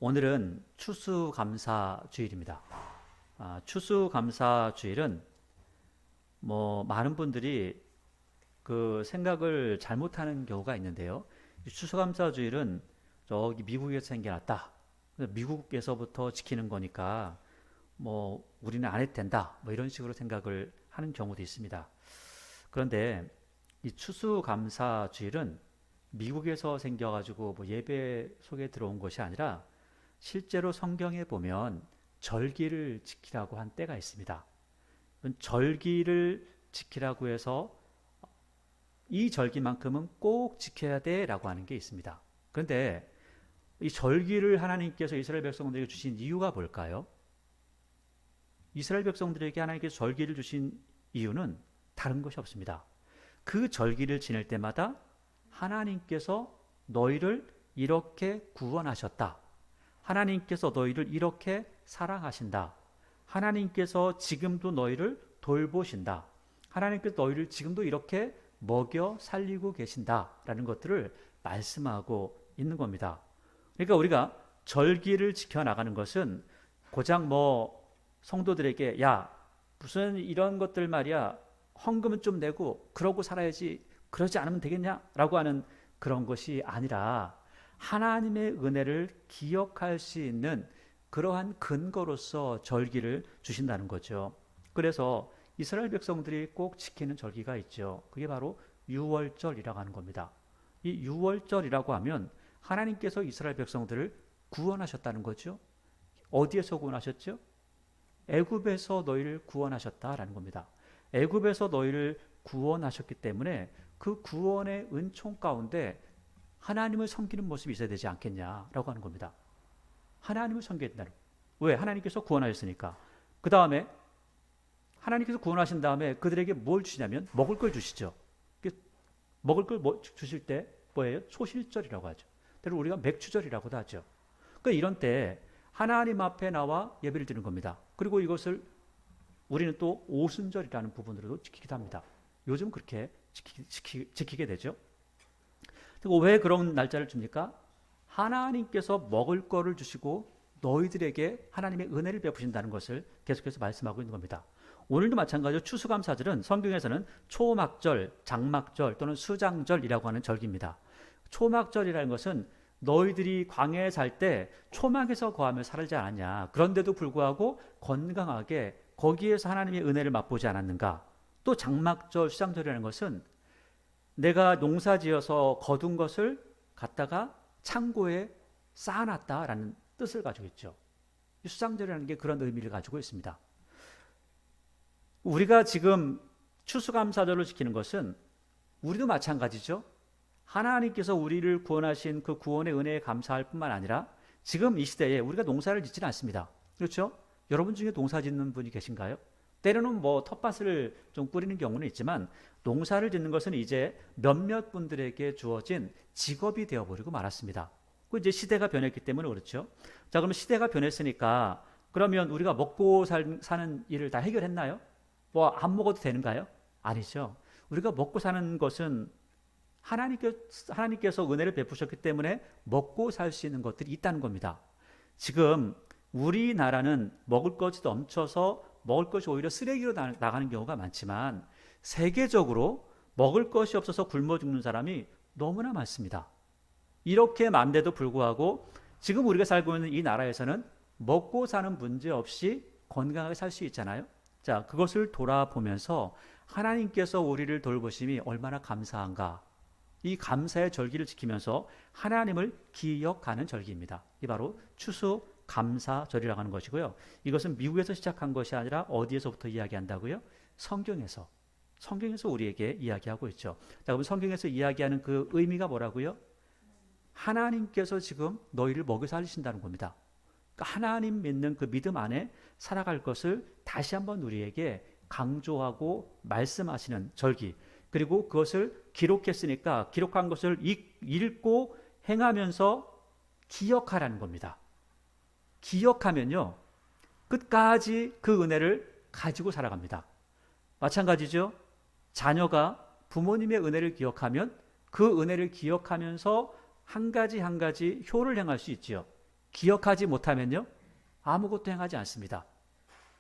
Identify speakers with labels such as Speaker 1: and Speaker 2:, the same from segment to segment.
Speaker 1: 오늘은 추수감사주일입니다. 추수감사주일은 많은 분들이 그 생각을 잘못하는 경우가 있는데요. 이 추수감사주일은 저기 미국에서 생겨났다. 미국에서부터 지키는 거니까 우리는 안 해도 된다. 이런 식으로 생각을 하는 경우도 있습니다. 그런데 이 추수감사주일은 미국에서 생겨가지고 예배 속에 들어온 것이 아니라 실제로 성경에 보면 절기를 지키라고 한 때가 있습니다. 절기를 지키라고 해서 이 절기만큼은 꼭 지켜야 돼 라고 하는 게 있습니다. 그런데 이 절기를 하나님께서 이스라엘 백성들에게 주신 이유가 뭘까요? 이스라엘 백성들에게 하나님께서 절기를 주신 이유는 다른 것이 없습니다. 그 절기를 지낼 때마다 하나님께서 너희를 이렇게 구원하셨다. 하나님께서 너희를 이렇게 사랑하신다. 하나님께서 지금도 너희를 돌보신다. 하나님께서 너희를 지금도 이렇게 먹여 살리고 계신다라는 것들을 말씀하고 있는 겁니다. 그러니까 우리가 절기를 지켜나가는 것은 고작 성도들에게 무슨 이런 것들 말이야, 헌금은 좀 내고 그러고 살아야지, 그러지 않으면 되겠냐라고 하는 그런 것이 아니라 하나님의 은혜를 기억할 수 있는 그러한 근거로서 절기를 주신다는 거죠. 그래서 이스라엘 백성들이 꼭 지키는 절기가 있죠. 그게 바로 유월절이라고 하는 겁니다. 이 유월절이라고 하면 하나님께서 이스라엘 백성들을 구원하셨다는 거죠. 어디에서 구원하셨죠? 애굽에서 너희를 구원하셨다라는 겁니다. 애굽에서 너희를 구원하셨기 때문에 그 구원의 은총 가운데 하나님을 섬기는 모습이 있어야 되지 않겠냐라고 하는 겁니다. 하나님을 섬겨야 된다는 거예요. 왜? 하나님께서 구원하셨으니까. 그 다음에 하나님께서 구원하신 다음에 그들에게 뭘 주시냐면 먹을 걸 주시죠. 먹을 걸 주실 때 뭐예요? 소실절이라고 하죠. 때로 우리가 맥주절이라고도 하죠. 그러니까 이런 때 하나님 앞에 나와 예배를 드리는 겁니다. 그리고 이것을 우리는 또 오순절이라는 부분으로도 지키기도 합니다. 요즘 그렇게 지키게 되죠. 그리고 왜 그런 날짜를 줍니까? 하나님께서 먹을 거를 주시고 너희들에게 하나님의 은혜를 베푸신다는 것을 계속해서 말씀하고 있는 겁니다. 오늘도 마찬가지로 추수감사절은 성경에서는 초막절, 장막절 또는 수장절이라고 하는 절기입니다. 초막절이라는 것은 너희들이 광야에 살 때 초막에서 거하며 살지 않았냐. 그런데도 불구하고 건강하게 거기에서 하나님의 은혜를 맛보지 않았는가. 또 장막절, 수장절이라는 것은 내가 농사지어서 거둔 것을 갖다가 창고에 쌓아놨다라는 뜻을 가지고 있죠. 수장절이라는 게 그런 의미를 가지고 있습니다. 우리가 지금 추수감사절을 지키는 것은 우리도 마찬가지죠. 하나님께서 우리를 구원하신 그 구원의 은혜에 감사할 뿐만 아니라 지금 이 시대에 우리가 농사를 짓지는 않습니다. 그렇죠? 여러분 중에 농사 짓는 분이 계신가요? 때로는 텃밭을 좀 꾸리는 경우는 있지만 농사를 짓는 것은 이제 몇몇 분들에게 주어진 직업이 되어버리고 말았습니다. 그 이제 시대가 변했기 때문에 그렇죠. 자, 그러면 시대가 변했으니까 그러면 우리가 먹고 사는 일을 다 해결했나요? 안 먹어도 되는가요? 아니죠. 우리가 먹고 사는 것은 하나님께서 은혜를 베푸셨기 때문에 먹고 살 수 있는 것들이 있다는 겁니다. 지금 우리나라는 먹을 것이 넘쳐서 먹을 것이 오히려 쓰레기로 나가는 경우가 많지만 세계적으로 먹을 것이 없어서 굶어 죽는 사람이 너무나 많습니다. 이렇게 많은데도 불구하고 지금 우리가 살고 있는 이 나라에서는 먹고 사는 문제 없이 건강하게 살 수 있잖아요. 자, 그것을 돌아보면서 하나님께서 우리를 돌보심이 얼마나 감사한가. 이 감사의 절기를 지키면서 하나님을 기억하는 절기입니다. 이 바로 추수감사절이라고 하는 것이고요. 이것은 미국에서 시작한 것이 아니라 어디에서부터 이야기한다고요? 성경에서 우리에게 이야기하고 있죠. 자, 그럼 성경에서 이야기하는 그 의미가 뭐라고요? 하나님께서 지금 너희를 먹여 살리신다는 겁니다. 그러니까 하나님 믿는 그 믿음 안에 살아갈 것을 다시 한번 우리에게 강조하고 말씀하시는 절기. 그리고 그것을 기록했으니까 기록한 것을 읽고 행하면서 기억하라는 겁니다. 기억하면요, 끝까지 그 은혜를 가지고 살아갑니다. 마찬가지죠. 자녀가 부모님의 은혜를 기억하면 그 은혜를 기억하면서 한 가지 한 가지 효를 행할 수 있지요. 기억하지 못하면요, 아무것도 행하지 않습니다.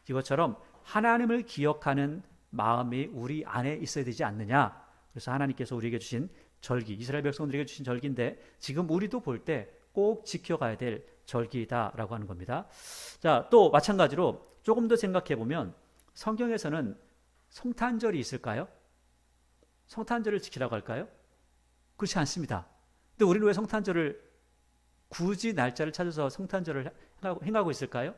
Speaker 1: 이것처럼 하나님을 기억하는 마음이 우리 안에 있어야 되지 않느냐. 그래서 하나님께서 우리에게 주신 절기, 이스라엘 백성들에게 주신 절기인데 지금 우리도 볼 때 꼭 지켜가야 될 절기다라고 하는 겁니다. 자, 또 마찬가지로 조금 더 생각해 보면 성경에서는 성탄절이 있을까요? 성탄절을 지키라고 할까요? 그렇지 않습니다. 근데 우리는 왜 성탄절을 굳이 날짜를 찾아서 성탄절을 행하고 있을까요?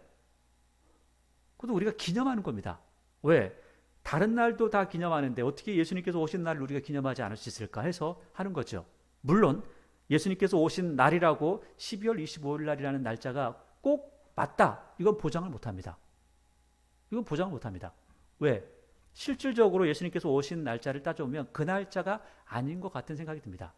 Speaker 1: 그것도 우리가 기념하는 겁니다. 왜? 다른 날도 다 기념하는데 어떻게 예수님께서 오신 날을 우리가 기념하지 않을 수 있을까 해서 하는 거죠. 물론 예수님께서 오신 날이라고 12월 25일 날이라는 날짜가 꼭 맞다. 이건 보장을 못합니다. 이건 보장을 못합니다. 왜? 실질적으로 예수님께서 오신 날짜를 따져보면 그 날짜가 아닌 것 같은 생각이 듭니다.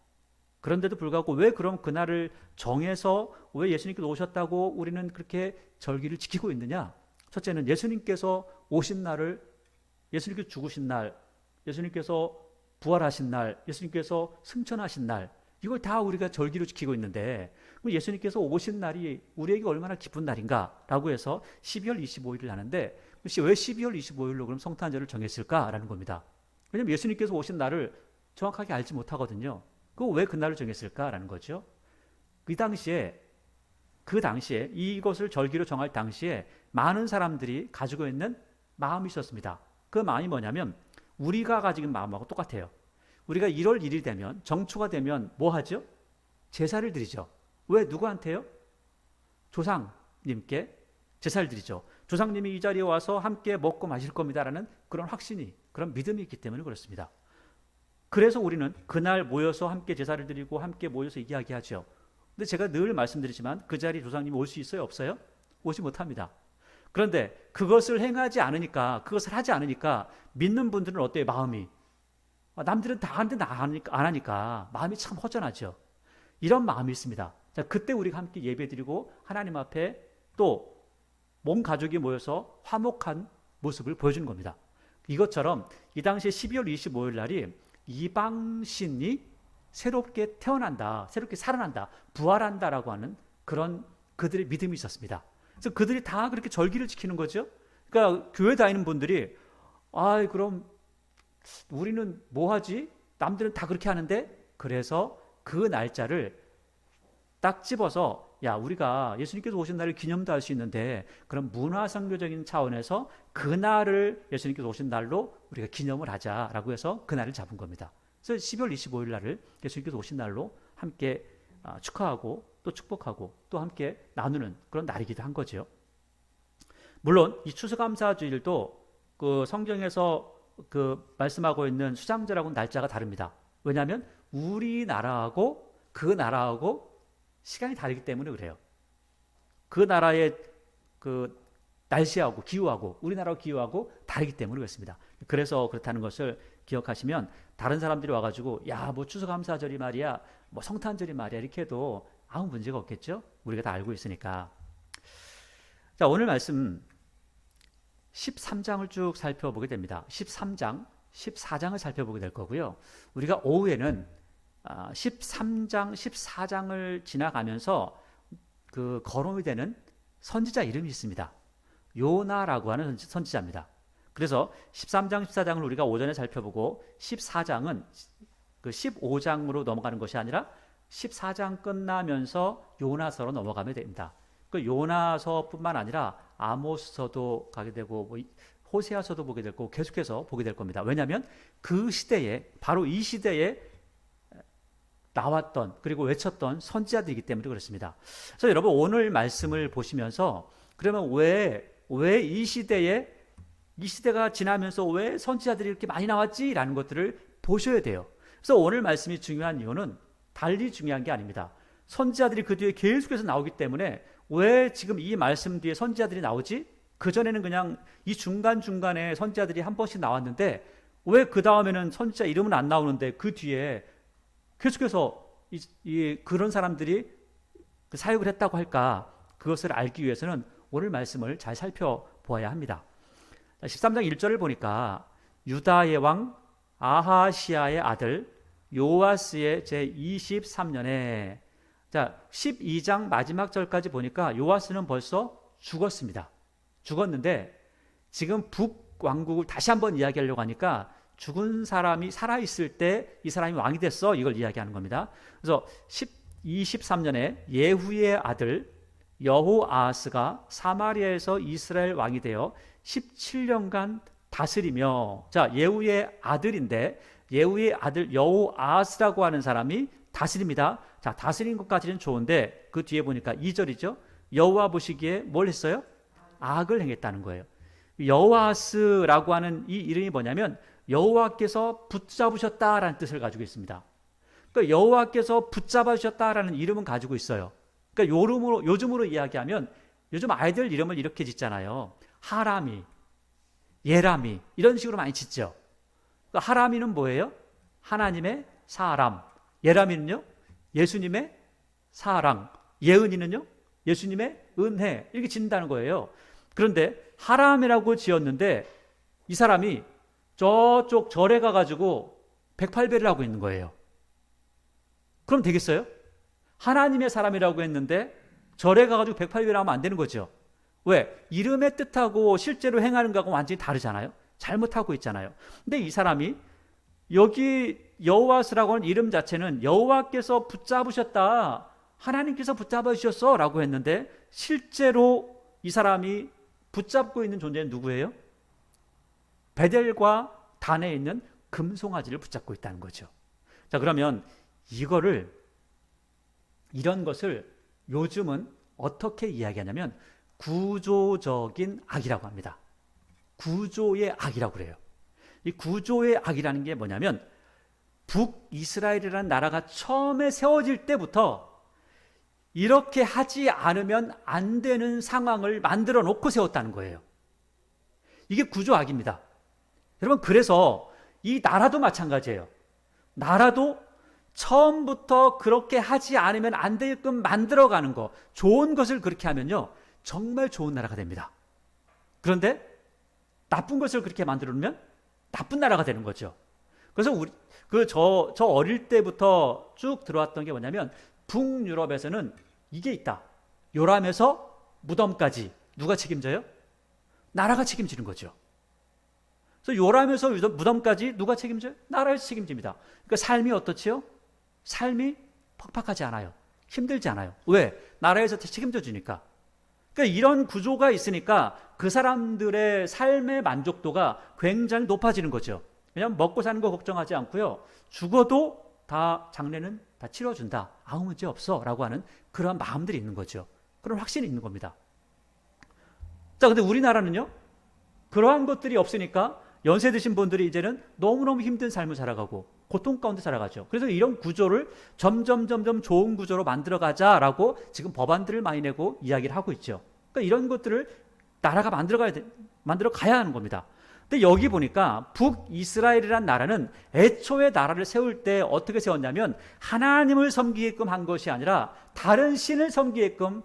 Speaker 1: 그런데도 불구하고 왜 그럼 그날을 정해서 왜 예수님께서 오셨다고 우리는 그렇게 절기를 지키고 있느냐? 첫째는 예수님께서 오신 날을, 예수님께서 죽으신 날, 예수님께서 부활하신 날, 예수님께서 승천하신 날, 이걸 다 우리가 절기로 지키고 있는데 예수님께서 오신 날이 우리에게 얼마나 기쁜 날인가라고 해서 12월 25일을 하는데 왜 12월 25일로 그럼 성탄절을 정했을까라는 겁니다. 왜냐하면 예수님께서 오신 날을 정확하게 알지 못하거든요. 왜 그 날을 정했을까라는 거죠. 그 당시에 이것을 절기로 정할 당시에 많은 사람들이 가지고 있는 마음이 있었습니다. 그 마음이 뭐냐면 우리가 가지고 있는 마음하고 똑같아요. 우리가 1월 1일 되면, 정초가 되면 뭐 하죠? 제사를 드리죠. 왜? 누구한테요? 조상님께 제사를 드리죠. 조상님이 이 자리에 와서 함께 먹고 마실 겁니다라는 그런 확신이, 그런 믿음이 있기 때문에 그렇습니다. 그래서 우리는 그날 모여서 함께 제사를 드리고 함께 모여서 이야기하죠. 근데 제가 늘 말씀드리지만 그 자리에 조상님이 올 수 있어요? 없어요? 오지 못합니다. 그런데 그것을 행하지 않으니까, 그것을 하지 않으니까 믿는 분들은 어때요? 마음이. 남들은 다 하는데 나 안 하니까 마음이 참 허전하죠. 이런 마음이 있습니다. 자, 그때 우리가 함께 예배드리고 하나님 앞에 또 몸 가족이 모여서 화목한 모습을 보여주는 겁니다. 이것처럼 이 당시에 12월 25일 날이 이방신이 새롭게 태어난다, 새롭게 살아난다, 부활한다라고 하는 그런 그들의 믿음이 있었습니다. 그래서 그들이 다 그렇게 절기를 지키는 거죠. 그러니까 교회 다니는 분들이 그럼 우리는 뭐 하지? 남들은 다 그렇게 하는데, 그래서 그 날짜를 딱 집어서 우리가 예수님께서 오신 날을 기념도 할 수 있는데 그럼 문화상교적인 차원에서 그날을 예수님께서 오신 날로 우리가 기념을 하자라고 해서 그날을 잡은 겁니다. 그래서 12월 25일 날을 예수님께서 오신 날로 함께 축하하고 또 축복하고 또 함께 나누는 그런 날이기도 한 거죠. 물론 이 추수감사주일도 그 성경에서 그 말씀하고 있는 수장절하고는 날짜가 다릅니다. 왜냐하면 우리나라하고 그 나라하고 시간이 다르기 때문에 그래요. 그 나라의 그 날씨하고 기후하고 우리나라하고 기후하고 다르기 때문에 그렇습니다. 그래서 그렇다는 것을 기억하시면 다른 사람들이 와가지고 뭐 추수감사절이 말이야, 뭐 성탄절이 말이야 이렇게 해도 아무 문제가 없겠죠. 우리가 다 알고 있으니까. 자, 오늘 말씀 13장을 쭉 살펴보게 됩니다. 13장, 14장을 살펴보게 될 거고요. 우리가 오후에는 13장, 14장을 지나가면서 그 거론이 되는 선지자 이름이 있습니다. 요나라고 하는 선지자입니다. 그래서 13장, 14장을 우리가 오전에 살펴보고 14장은 그 15장으로 넘어가는 것이 아니라 14장 끝나면서 요나서로 넘어가면 됩니다. 그 요나서뿐만 아니라 아모스서도 가게 되고 뭐 호세아서도 보게 될 거고 계속해서 보게 될 겁니다. 왜냐하면 그 시대에, 바로 이 시대에 나왔던 그리고 외쳤던 선지자들이기 때문에 그렇습니다. 그래서 여러분 오늘 말씀을 보시면서 그러면 왜 이 시대가 지나면서 왜 선지자들이 이렇게 많이 나왔지라는 것들을 보셔야 돼요. 그래서 오늘 말씀이 중요한 이유는 달리 중요한 게 아닙니다. 선지자들이 그 뒤에 계속해서 나오기 때문에 왜 지금 이 말씀 뒤에 선지자들이 나오지? 그전에는 그냥 이 중간중간에 선지자들이 한 번씩 나왔는데 왜 그 다음에는 선지자 이름은 안 나오는데 그 뒤에 계속해서 그런 사람들이 사역을 했다고 할까? 그것을 알기 위해서는 오늘 말씀을 잘 살펴보아야 합니다. 13장 1절을 보니까 유다의 왕 아하시아의 아들 요아스의 제23년에 자, 12장 마지막 절까지 보니까 요아스는 벌써 죽었습니다. 죽었는데 지금 북왕국을 다시 한번 이야기하려고 하니까 죽은 사람이 살아있을 때 이 사람이 왕이 됐어, 이걸 이야기하는 겁니다. 그래서 23년에 예후의 아들 여호아하스가 사마리아에서 이스라엘 왕이 되어 17년간 다스리며, 자, 예후의 아들인데 예후의 아들 여호아하스라고 하는 사람이 다스립니다. 자, 다스린 것까지는 좋은데 그 뒤에 보니까 2절이죠. 여호와 보시기에 뭘 했어요? 악을 행했다는 거예요. 여호아하스라고 하는 이 이름이 뭐냐면 여호와께서 붙잡으셨다라는 뜻을 가지고 있습니다. 그러니까 여호와께서 붙잡으셨다라는 이름은 가지고 있어요. 그러니까 요즘으로 이야기하면 요즘 아이들 이름을 이렇게 짓잖아요. 하람이, 예람이 이런 식으로 많이 짓죠. 그러니까 하람이는 뭐예요? 하나님의 사람. 예람이는요? 예수님의 사랑. 예은이는요? 예수님의 은혜. 이렇게 짓는다는 거예요. 그런데 하람이라고 지었는데 이 사람이 저쪽 절에 가가지고 108배를 하고 있는 거예요. 그럼 되겠어요? 하나님의 사람이라고 했는데 절에 가가지고 108배를 하면 안 되는 거죠. 왜? 이름의 뜻하고 실제로 행하는 거하고 완전히 다르잖아요. 잘못하고 있잖아요. 근데 이 사람이 여기 여호와스라고 하는 이름 자체는 여호와께서 붙잡으셨다, 하나님께서 붙잡아 주셨어 라고 했는데 실제로 이 사람이 붙잡고 있는 존재는 누구예요? 베델과 단에 있는 금송아지를 붙잡고 있다는 거죠. 자, 그러면 이런 것을 요즘은 어떻게 이야기하냐면 구조적인 악이라고 합니다. 구조의 악이라고 그래요. 이 구조의 악이라는 게 뭐냐면 북이스라엘이라는 나라가 처음에 세워질 때부터 이렇게 하지 않으면 안 되는 상황을 만들어 놓고 세웠다는 거예요. 이게 구조악입니다. 여러분, 그래서 이 나라도 마찬가지예요. 나라도 처음부터 그렇게 하지 않으면 안 되게끔 만들어가는 거, 좋은 것을 그렇게 하면요 정말 좋은 나라가 됩니다. 그런데 나쁜 것을 그렇게 만들어 놓으면 나쁜 나라가 되는 거죠. 그래서 저 어릴 때부터 쭉 들어왔던 게 뭐냐면 북유럽에서는 이게 있다. 요람에서 무덤까지 누가 책임져요? 나라가 책임지는 거죠. 그래서 요람에서 무덤까지 누가 책임져요? 나라에서 책임집니다. 그러니까 삶이 어떻지요? 삶이 퍽퍽하지 않아요. 힘들지 않아요. 왜? 나라에서 책임져 주니까. 그러니까 이런 구조가 있으니까 그 사람들의 삶의 만족도가 굉장히 높아지는 거죠. 왜냐하면 먹고 사는 거 걱정하지 않고요. 죽어도 다 장례는 다 치러준다. 아무 문제 없어 라고 하는 그런 마음들이 있는 거죠. 그런 확신이 있는 겁니다. 자, 근데 우리나라는요, 그러한 것들이 없으니까 연세 드신 분들이 이제는 너무너무 힘든 삶을 살아가고 고통 가운데 살아가죠. 그래서 이런 구조를 점점 좋은 구조로 만들어가자라고 지금 법안들을 많이 내고 이야기를 하고 있죠. 그러니까 이런 것들을 나라가 만들어 가야 하는 겁니다. 근데 여기 보니까 북이스라엘이라는 나라는 애초에 나라를 세울 때 어떻게 세웠냐면 하나님을 섬기게끔 한 것이 아니라 다른 신을 섬기게끔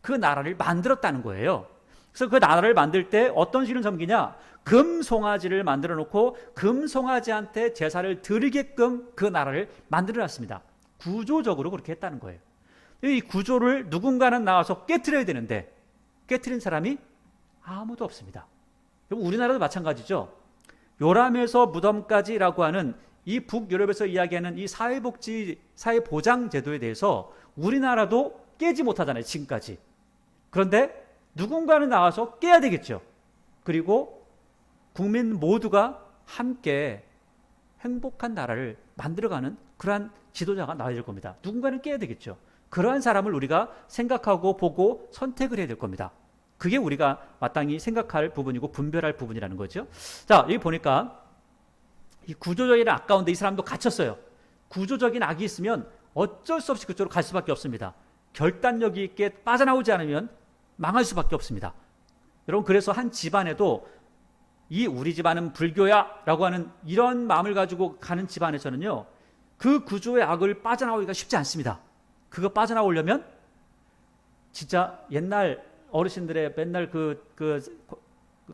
Speaker 1: 그 나라를 만들었다는 거예요. 그래서 그 나라를 만들 때 어떤 신을 섬기냐? 금송아지를 만들어 놓고 금송아지한테 제사를 드리게끔 그 나라를 만들어 놨습니다. 구조적으로 그렇게 했다는 거예요. 이 구조를 누군가는 나와서 깨트려야 되는데 깨트린 사람이 아무도 없습니다. 우리나라도 마찬가지죠. 요람에서 무덤까지라고 하는 이 북유럽에서 이야기하는 이 사회보장 제도에 대해서 우리나라도 깨지 못하잖아요, 지금까지. 그런데 누군가는 나와서 깨야 되겠죠. 그리고 국민 모두가 함께 행복한 나라를 만들어가는 그러한 지도자가 나와야 될 겁니다. 누군가는 깨야 되겠죠. 그러한 사람을 우리가 생각하고 보고 선택을 해야 될 겁니다. 그게 우리가 마땅히 생각할 부분이고 분별할 부분이라는 거죠. 자, 여기 보니까 이 구조적인 악 가운데 이 사람도 갇혔어요. 구조적인 악이 있으면 어쩔 수 없이 그쪽으로 갈 수밖에 없습니다. 결단력 있게 빠져나오지 않으면 망할 수밖에 없습니다. 여러분, 그래서 한 집안에도 이 우리 집안은 불교야 라고 하는 이런 마음을 가지고 가는 집안에서는요, 그 구조의 악을 빠져나오기가 쉽지 않습니다. 그거 빠져나오려면 진짜 옛날 어르신들의 맨날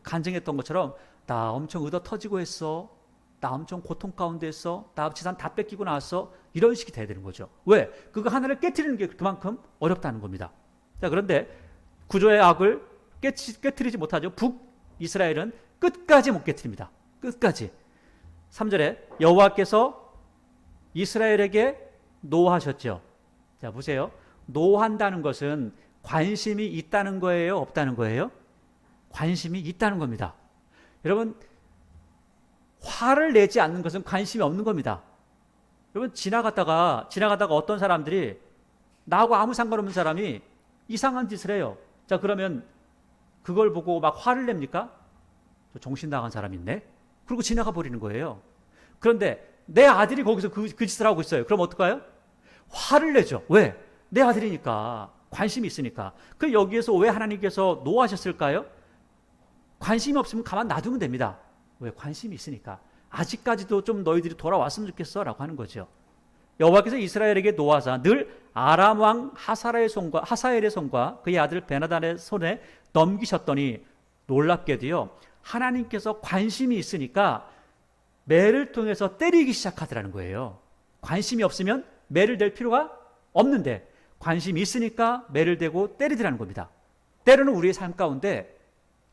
Speaker 1: 간증했던 것처럼 나 엄청 의도 터지고 했어. 나 엄청 고통 가운데 있어. 나 재산 다 뺏기고 나왔어. 이런 식이 돼야 되는 거죠. 왜? 그거 하나를 깨트리는 게 그만큼 어렵다는 겁니다. 자, 그런데 구조의 악을 깨트리지 못하죠. 북이스라엘은 끝까지 못 깨트립니다. 끝까지. 3절에 여호와께서 이스라엘에게 노하셨죠. 자, 보세요. 노한다는 것은 관심이 있다는 거예요? 없다는 거예요? 관심이 있다는 겁니다. 여러분, 화를 내지 않는 것은 관심이 없는 겁니다. 여러분, 지나가다가 어떤 사람들이 나하고 아무 상관없는 사람이 이상한 짓을 해요. 자, 그러면 그걸 보고 막 화를 냅니까? 저 정신 나간 사람 있네? 그리고 지나가 버리는 거예요. 그런데 내 아들이 거기서 그 짓을 하고 있어요. 그럼 어떡해요? 화를 내죠. 왜? 내 아들이니까. 관심이 있으니까. 그 여기에서 왜 하나님께서 노하셨을까요? 관심이 없으면 가만 놔두면 됩니다. 왜? 관심이 있으니까. 아직까지도 좀 너희들이 돌아왔으면 좋겠어 라고 하는 거죠. 여호와께서 이스라엘에게 노하사 늘 아람 왕 하사엘의 손과 그의 아들 베나단의 손에 넘기셨더니 놀랍게도요, 하나님께서 관심이 있으니까 매를 통해서 때리기 시작하더라는 거예요. 관심이 없으면 매를 댈 필요가 없는데 관심이 있으니까 매를 대고 때리더라는 겁니다. 때로는 우리의 삶 가운데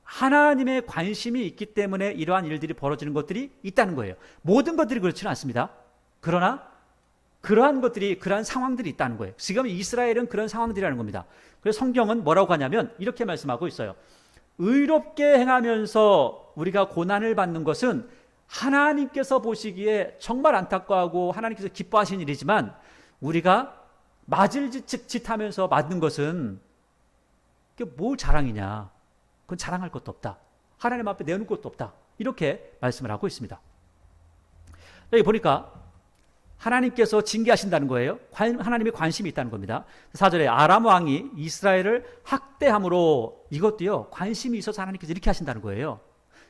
Speaker 1: 하나님의 관심이 있기 때문에 이러한 일들이 벌어지는 것들이 있다는 거예요. 모든 것들이 그렇지는 않습니다. 그러나 그러한 상황들이 있다는 거예요. 지금 이스라엘은 그런 상황들이라는 겁니다. 그래서 성경은 뭐라고 하냐면 이렇게 말씀하고 있어요. 의롭게 행하면서 우리가 고난을 받는 것은 하나님께서 보시기에 정말 안타까워하고 하나님께서 기뻐하시는 일이지만 우리가 맞을 짓 하면서 맞는 것은 그게 뭘 자랑이냐. 그건 자랑할 것도 없다. 하나님 앞에 내놓을 것도 없다. 이렇게 말씀을 하고 있습니다. 여기 보니까 하나님께서 징계하신다는 거예요. 하나님의 관심이 있다는 겁니다. 4절에 아람 왕이 이스라엘을 학대함으로 이것도요, 관심이 있어서 하나님께서 이렇게 하신다는 거예요.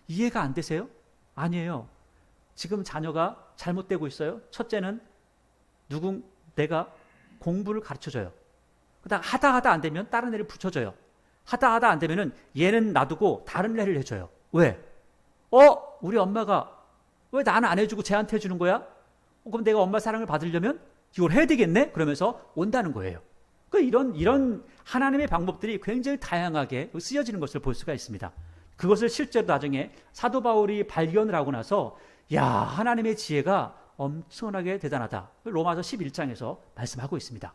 Speaker 1: 이해가 안 되세요? 아니에요. 지금 자녀가 잘못되고 있어요. 첫째는 내가 공부를 가르쳐줘요. 그다음 하다 안 되면 다른 애를 붙여줘요. 하다 안 되면은 얘는 놔두고 다른 애를 해줘요. 왜? 우리 엄마가 왜 나는 안 해주고 쟤한테 해주는 거야? 그럼 내가 엄마 사랑을 받으려면 이걸 해야 되겠네? 그러면서 온다는 거예요. 이런 하나님의 방법들이 굉장히 다양하게 쓰여지는 것을 볼 수가 있습니다. 그것을 실제로 나중에 사도 바울이 발견을 하고 나서 하나님의 지혜가 엄청나게 대단하다. 로마서 11장에서 말씀하고 있습니다.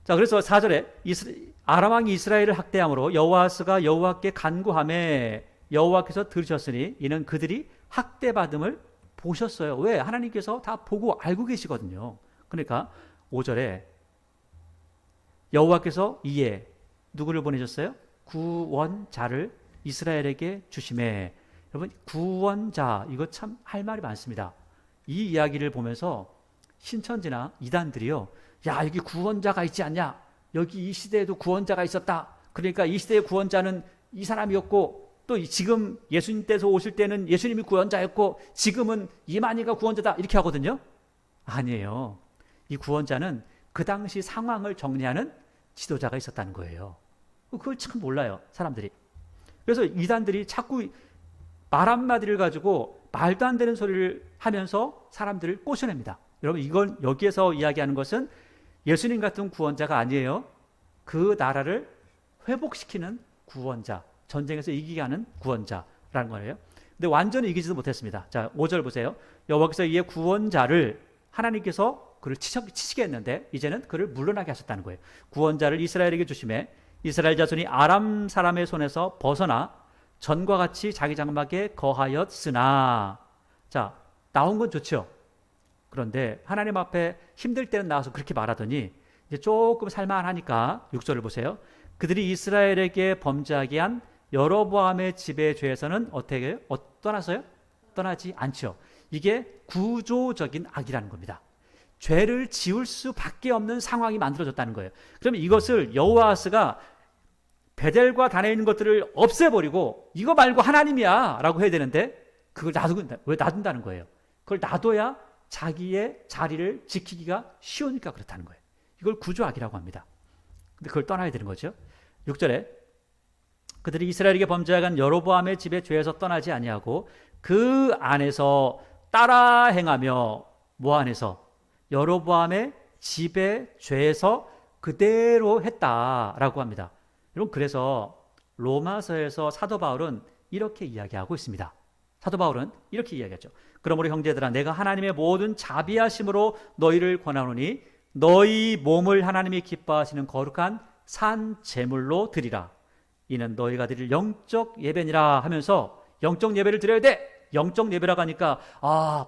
Speaker 1: 자, 그래서 4절에 아람 왕이 이스라엘을 학대함으로 여호와스가 여호와께 간구하매 여호와께서 들으셨으니 이는 그들이 학대받음을 보셨어요. 왜? 하나님께서 다 보고 알고 계시거든요. 그러니까 5절에 여호와께서 이에 누구를 보내셨어요? 구원자를 이스라엘에게 주심에. 여러분, 구원자, 이거 참 할 말이 많습니다. 이 이야기를 보면서 신천지나 이단들이요, 여기 구원자가 있지 않냐? 여기 이 시대에도 구원자가 있었다. 그러니까 이 시대의 구원자는 이 사람이었고, 또 지금 예수님께서 오실 때는 예수님이 구원자였고, 지금은 이만희가 구원자다. 이렇게 하거든요. 아니에요. 이 구원자는 그 당시 상황을 정리하는 지도자가 있었다는 거예요. 그걸 참 몰라요, 사람들이. 그래서 이단들이 자꾸 말 한마디를 가지고 말도 안 되는 소리를 하면서 사람들을 꼬셔냅니다. 여러분, 이건 여기에서 이야기하는 것은 예수님 같은 구원자가 아니에요. 그 나라를 회복시키는 구원자, 전쟁에서 이기게 하는 구원자라는 거예요. 근데 완전히 이기지도 못했습니다. 자, 5절 보세요. 여호와께서 이의 구원자를 하나님께서 그를 치시게 했는데 이제는 그를 물러나게 하셨다는 거예요. 구원자를 이스라엘에게 주심에 이스라엘 자손이 아람 사람의 손에서 벗어나 전과 같이 자기 장막에 거하였으나. 자, 나온 건 좋죠. 그런데 하나님 앞에 힘들 때는 나와서 그렇게 말하더니 이제 조금 살만하니까 6절을 보세요. 그들이 이스라엘에게 범죄하게 한 여로보암의 집의 죄에서는 어떻게 해요? 떠났어요? 떠나지 않죠. 이게 구조적인 악이라는 겁니다. 죄를 지을 수밖에 없는 상황이 만들어졌다는 거예요. 그러면 이것을 여호아스가 베델과 단에 있는 것들을 없애버리고 이거 말고 하나님이야 라고 해야 되는데 그걸 왜 놔둔다는 거예요. 그걸 놔둬야 자기의 자리를 지키기가 쉬우니까 그렇다는 거예요. 이걸 구조악이라고 합니다. 근데 그걸 떠나야 되는 거죠. 6절에 그들이 이스라엘에게 범죄한 여로보암의 집의 죄에서 떠나지 아니하고 그 안에서 따라 행하며 뭐 안에서? 여로보암의 집의 죄에서 그대로 했다라고 합니다. 여러분, 그래서 로마서에서 사도 바울은 이렇게 이야기하고 있습니다. 사도 바울은 이렇게 이야기하죠. 그러므로 형제들아, 내가 하나님의 모든 자비하심으로 너희를 권하노니 너희 몸을 하나님이 기뻐하시는 거룩한 산 제물로 드리라. 이는 너희가 드릴 영적 예배니라 하면서 영적 예배를 드려야 돼. 영적 예배라고 하니까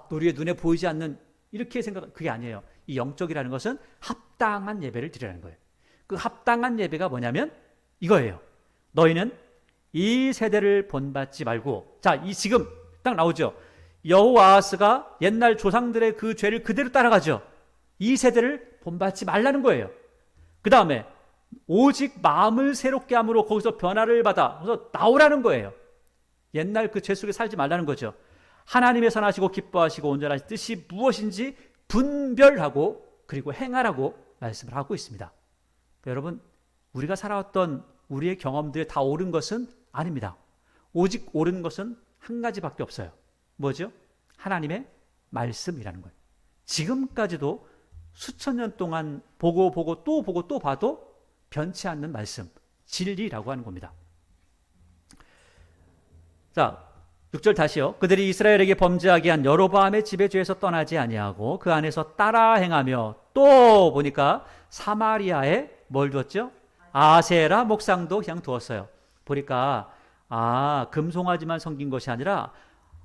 Speaker 1: 우리의 눈에 보이지 않는 이렇게 생각, 그게 아니에요. 이 영적이라는 것은 합당한 예배를 드리라는 거예요. 그 합당한 예배가 뭐냐면 이거예요. 너희는 이 세대를 본받지 말고, 자, 이 지금 딱 나오죠. 여호와하스가 옛날 조상들의 그 죄를 그대로 따라가죠. 이 세대를 본받지 말라는 거예요. 그 다음에 오직 마음을 새롭게 함으로 거기서 변화를 받아 그래서 나오라는 거예요. 옛날 그 죄 속에 살지 말라는 거죠. 하나님의 선하시고 기뻐하시고 온전하신 뜻이 무엇인지 분별하고 그리고 행하라고 말씀을 하고 있습니다. 여러분, 우리가 살아왔던 우리의 경험들이 다 옳은 것은 아닙니다. 오직 옳은 것은 한 가지밖에 없어요. 뭐죠? 하나님의 말씀이라는 거예요. 지금까지도 수천 년 동안 보고 또 봐도 변치 않는 말씀, 진리라고 하는 겁니다. 자, 6절 다시요. 그들이 이스라엘에게 범죄하게 한 여로보암의 집의 죄에서 떠나지 아니하고 그 안에서 따라 행하며 또 보니까 사마리아에 뭘 두었죠? 아세라 목상도 그냥 두었어요. 보니까 금송아지만 섬긴 것이 아니라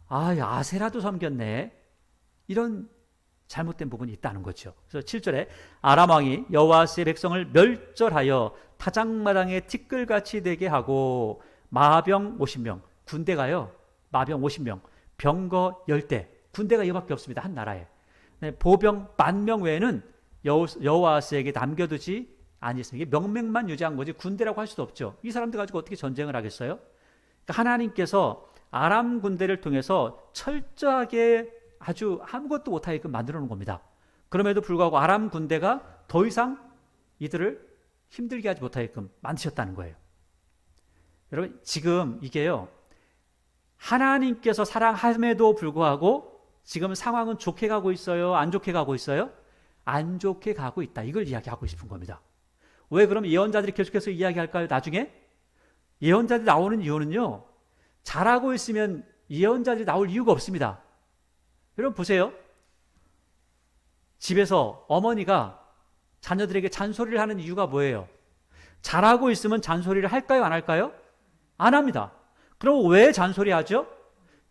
Speaker 1: 아세라도 섬겼네. 이런 잘못된 부분이 있다는 거죠. 그래서 7절에 아람 왕이 여호와스의 백성을 멸절하여 타작마당에 티끌같이 되게 하고 마병 50명, 군대가요. 마병 50명, 병거 10대, 군대가 이거밖에 없습니다. 한 나라에. 보병 10,000명 외에는 여호와스에게 남겨두지 아니했습니다. 이게 명맥만 유지한 거지 군대라고 할 수도 없죠. 이 사람들 가지고 어떻게 전쟁을 하겠어요? 그러니까 하나님께서 아람 군대를 통해서 철저하게 아주 아무것도 못하게끔 만들어 놓은 겁니다. 그럼에도 불구하고 아람 군대가 더 이상 이들을 힘들게 하지 못하게끔 만드셨다는 거예요. 여러분, 지금 이게요, 하나님께서 사랑함에도 불구하고 지금 상황은 좋게 가고 있어요? 안 좋게 가고 있어요? 안 좋게 가고 있다. 이걸 이야기하고 싶은 겁니다. 왜 그럼 예언자들이 계속해서 이야기할까요? 나중에? 예언자들이 나오는 이유는요, 잘하고 있으면 예언자들이 나올 이유가 없습니다. 여러분 보세요. 집에서 어머니가 자녀들에게 잔소리를 하는 이유가 뭐예요? 잘하고 있으면 잔소리를 할까요? 안 할까요? 안 합니다. 그럼 왜 잔소리하죠?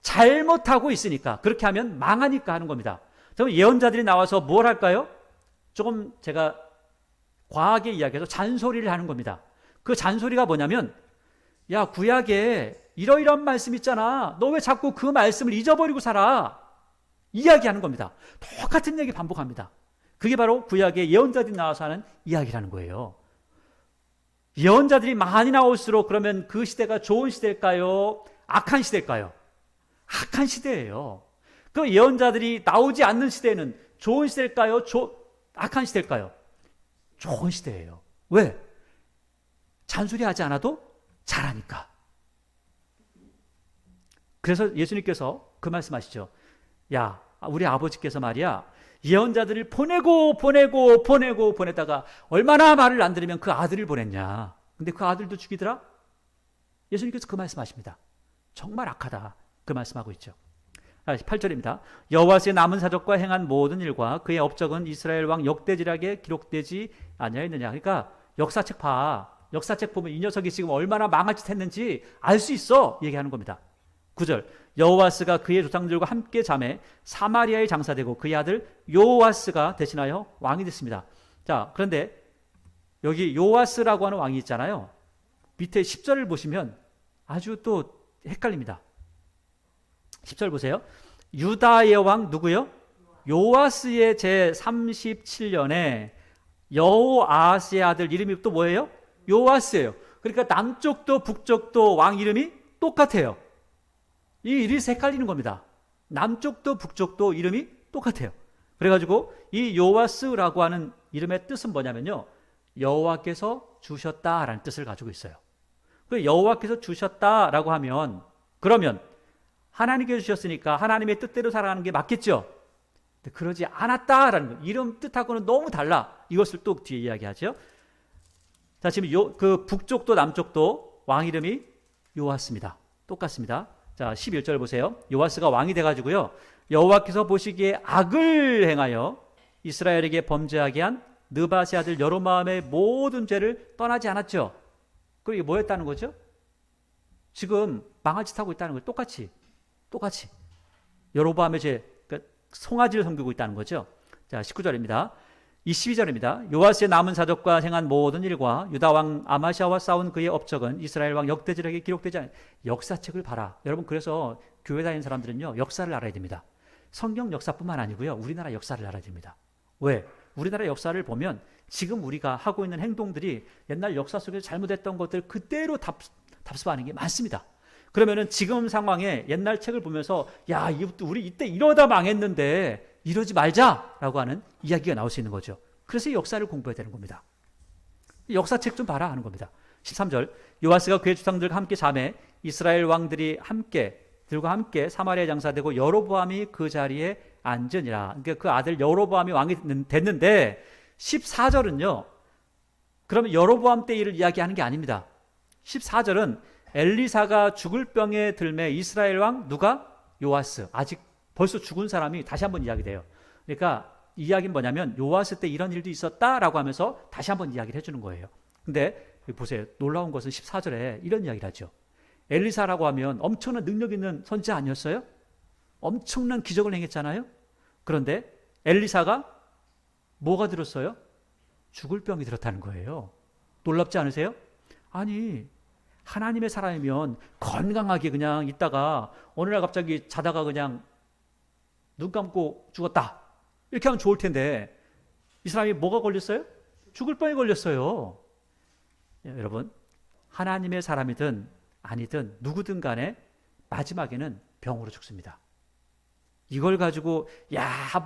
Speaker 1: 잘못하고 있으니까. 그렇게 하면 망하니까 하는 겁니다. 그럼 예언자들이 나와서 뭘 할까요? 조금 제가 과하게 이야기해서 잔소리를 하는 겁니다. 그 잔소리가 뭐냐면, 야, 구약에 이러이러한 말씀 있잖아. 너 왜 자꾸 그 말씀을 잊어버리고 살아? 이야기하는 겁니다. 똑같은 얘기 반복합니다. 그게 바로 구약의 예언자들이 나와서 하는 이야기라는 거예요. 예언자들이 많이 나올수록 그러면 그 시대가 좋은 시대일까요? 악한 시대일까요? 악한 시대예요. 그 예언자들이 나오지 않는 시대는 좋은 시대일까요? 악한 시대일까요? 좋은 시대예요. 왜? 잔소리하지 않아도 잘하니까. 그래서 예수님께서 그 말씀하시죠. 야, 우리 아버지께서 말이야, 예언자들을 보내다가 얼마나 말을 안 들으면 그 아들을 보냈냐. 근데 그 아들도 죽이더라? 예수님께서 그 말씀하십니다. 정말 악하다. 그 말씀하고 있죠. 8절입니다. 여호와스의 남은 사적과 행한 모든 일과 그의 업적은 이스라엘 왕 역대지략에 기록되지 아니하였느냐. 그러니까 역사책 봐. 역사책 보면 이 녀석이 지금 얼마나 망할 짓 했는지 알 수 있어. 얘기하는 겁니다. 9절, 여호와스가 그의 조상들과 함께 잠에 사마리아에 장사되고 그의 아들 요아스가 대신하여 왕이 됐습니다. 자, 그런데 여기 요아스라고 하는 왕이 있잖아요. 밑에 10절을 보시면 아주 또 헷갈립니다. 10절 보세요. 유다의 왕 누구요? 요아스의 제 37년에 여호아스의 아들 이름이 또 뭐예요? 요아스예요. 그러니까 남쪽도 북쪽도 왕 이름이 똑같아요. 이 이름이 헷갈리는 겁니다. 남쪽도 북쪽도 이름이 똑같아요. 그래가지고 이 요아스라고 하는 이름의 뜻은 뭐냐면요, 여호와께서 주셨다라는 뜻을 가지고 있어요. 그 여호와께서 주셨다라고 하면 그러면 하나님께서 주셨으니까 하나님의 뜻대로 살아가는 게 맞겠죠. 근데 그러지 않았다라는 거. 이런 뜻하고는 너무 달라. 이것을 또 뒤에 이야기하죠. 자, 지금 그 북쪽도 남쪽도 왕 이름이 요아스입니다. 똑같습니다. 자, 11절 보세요. 요아스가 왕이 돼가지고요, 여호와께서 보시기에 악을 행하여 이스라엘에게 범죄하게 한 느바세 아들 여로보암의 모든 죄를 떠나지 않았죠. 그럼 이게 뭐였다는 거죠? 지금 망할 짓 하고 있다는 거예요. 똑같이 여로보암의 죄, 그러니까 송아지를 섬기고 있다는 거죠. 자, 19절입니다. 22절입니다. 요아스의 남은 사적과 행한 모든 일과 유다 왕 아마시아와 싸운 그의 업적은 이스라엘 왕 역대지력에 기록되지 않은 역사책을 봐라. 여러분, 그래서 교회 다니는 사람들은요, 역사를 알아야 됩니다. 성경 역사뿐만 아니고요, 우리나라 역사를 알아야 됩니다. 왜? 우리나라 역사를 보면 지금 우리가 하고 있는 행동들이 옛날 역사 속에서 잘못했던 것들 그대로 답습하는 게 많습니다. 그러면은 지금 상황에 옛날 책을 보면서 야, 우리 이때 이러다 망했는데 이러지 말자라고 하는 이야기가 나올 수 있는 거죠. 그래서 이 역사를 공부해야 되는 겁니다. 역사책 좀 봐라 하는 겁니다. 13절, 요아스가 그의 주상들과 함께 잠에 이스라엘 왕들이 들과 함께 사마리아 장사되고 여로보암이 그 자리에 앉으니라. 그러니까 그 아들 여로보암이 왕이 됐는데 14절은요, 그러면 여로보암 때 일을 이야기하는 게 아닙니다. 14절은 엘리사가 죽을 병에 들매 이스라엘 왕 누가? 요아스. 아직 벌써 죽은 사람이 다시 한번 이야기돼요. 그러니까 이 이야기는 뭐냐면 요아스 때 이런 일도 있었다라고 하면서 다시 한번 이야기를 해주는 거예요. 근데 여기 보세요. 놀라운 것은 14절에 이런 이야기를 하죠. 엘리사라고 하면 엄청난 능력 있는 선지자 아니었어요? 엄청난 기적을 행했잖아요. 그런데 엘리사가 뭐가 들었어요? 죽을 병이 들었다는 거예요. 놀랍지 않으세요? 아니, 하나님의 사람이면 건강하게 그냥 있다가 어느 날 갑자기 자다가 그냥 눈 감고 죽었다, 이렇게 하면 좋을 텐데 이 사람이 뭐가 걸렸어요? 죽을 병에 걸렸어요. 여러분, 하나님의 사람이든 아니든 누구든 간에 마지막에는 병으로 죽습니다. 이걸 가지고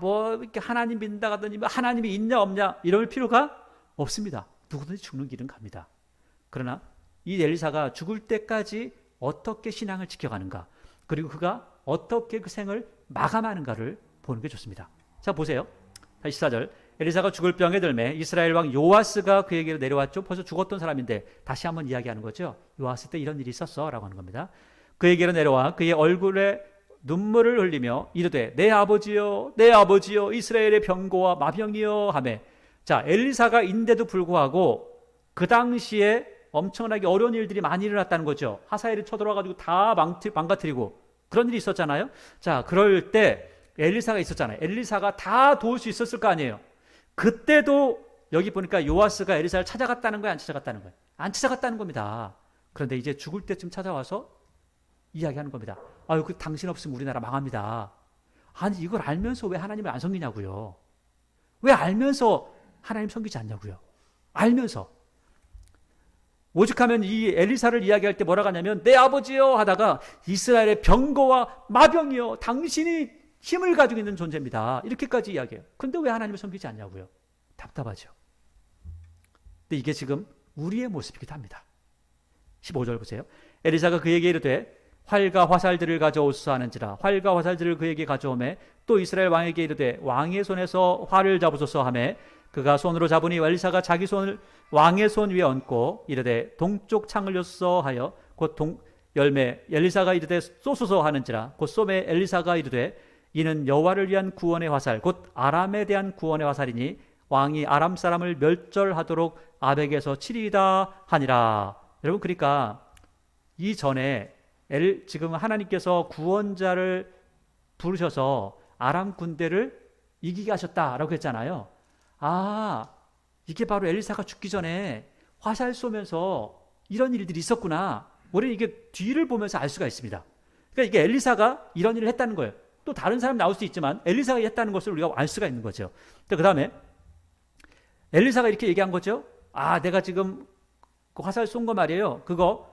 Speaker 1: 뭐 이렇게 하나님 믿는다 하더니 하나님이 있냐 없냐 이럴 필요가 없습니다. 누구든지 죽는 길은 갑니다. 그러나 이 엘리사가 죽을 때까지 어떻게 신앙을 지켜가는가, 그리고 그가 어떻게 그 생을 마감하는가를 보는 게 좋습니다. 자, 보세요. 14절, 엘리사가 죽을 병에 들매 이스라엘 왕 요아스가 그에게로 내려왔죠. 벌써 죽었던 사람인데 다시 한번 이야기하는 거죠. 요아스 때 이런 일이 있었어 라고 하는 겁니다. 그에게로 내려와 그의 얼굴에 눈물을 흘리며 이르되 내 아버지여 내 아버지여 이스라엘의 병고와 마병이여 하매. 자, 엘리사가 인데도 불구하고 그 당시에 엄청나게 어려운 일들이 많이 일어났다는 거죠. 하사엘이 쳐들어와가지고 다 망가뜨리고 그런 일이 있었잖아요. 자, 그럴 때 엘리사가 있었잖아요. 엘리사가 다 도울 수 있었을 거 아니에요. 그때도 여기 보니까 요아스가 엘리사를 찾아갔다는 거예요, 안 찾아갔다는 거예요? 안 찾아갔다는 겁니다. 그런데 이제 죽을 때쯤 찾아와서 이야기하는 겁니다. 아유, 그 당신 없으면 우리나라 망합니다. 아니, 이걸 알면서 왜 하나님을 안 섬기냐고요? 왜 알면서 하나님 섬기지 않냐고요? 알면서. 오죽하면 이 엘리사를 이야기할 때 뭐라고 하냐면 내 아버지여 하다가 이스라엘의 병거와 마병이여 당신이 힘을 가지고 있는 존재입니다, 이렇게까지 이야기해요. 그런데 왜 하나님을 섬기지 않냐고요? 답답하죠. 근데 이게 지금 우리의 모습이기도 합니다. 15절 보세요. 엘리사가 그에게 이르되 활과 화살들을 가져오소서 하는지라. 활과 화살들을 그에게 가져오매 또 이스라엘 왕에게 이르되 왕의 손에서 활을 잡으소서 하매 그가 손으로 잡으니 엘리사가 자기 손을 왕의 손 위에 얹고 이르되 동쪽 창을 여소서 하여 곧 열매 엘리사가 이르되 쏘소서 하는지라. 곧 쏘매 엘리사가 이르되 이는 여호와를 위한 구원의 화살 곧 아람에 대한 구원의 화살이니 왕이 아람 사람을 멸절하도록 아벡에서 치리이다 하니라. 여러분, 그러니까 이전에 지금 하나님께서 구원자를 부르셔서 아람 군대를 이기게 하셨다라고 했잖아요. 아, 이게 바로 엘리사가 죽기 전에 화살 쏘면서 이런 일들이 있었구나. 우리는 이게 뒤를 보면서 알 수가 있습니다. 그러니까 이게 엘리사가 이런 일을 했다는 거예요. 또 다른 사람이 나올 수 있지만 엘리사가 했다는 것을 우리가 알 수가 있는 거죠. 그 다음에 엘리사가 이렇게 얘기한 거죠. 아, 내가 지금 그 화살 쏜 거 말이에요. 그거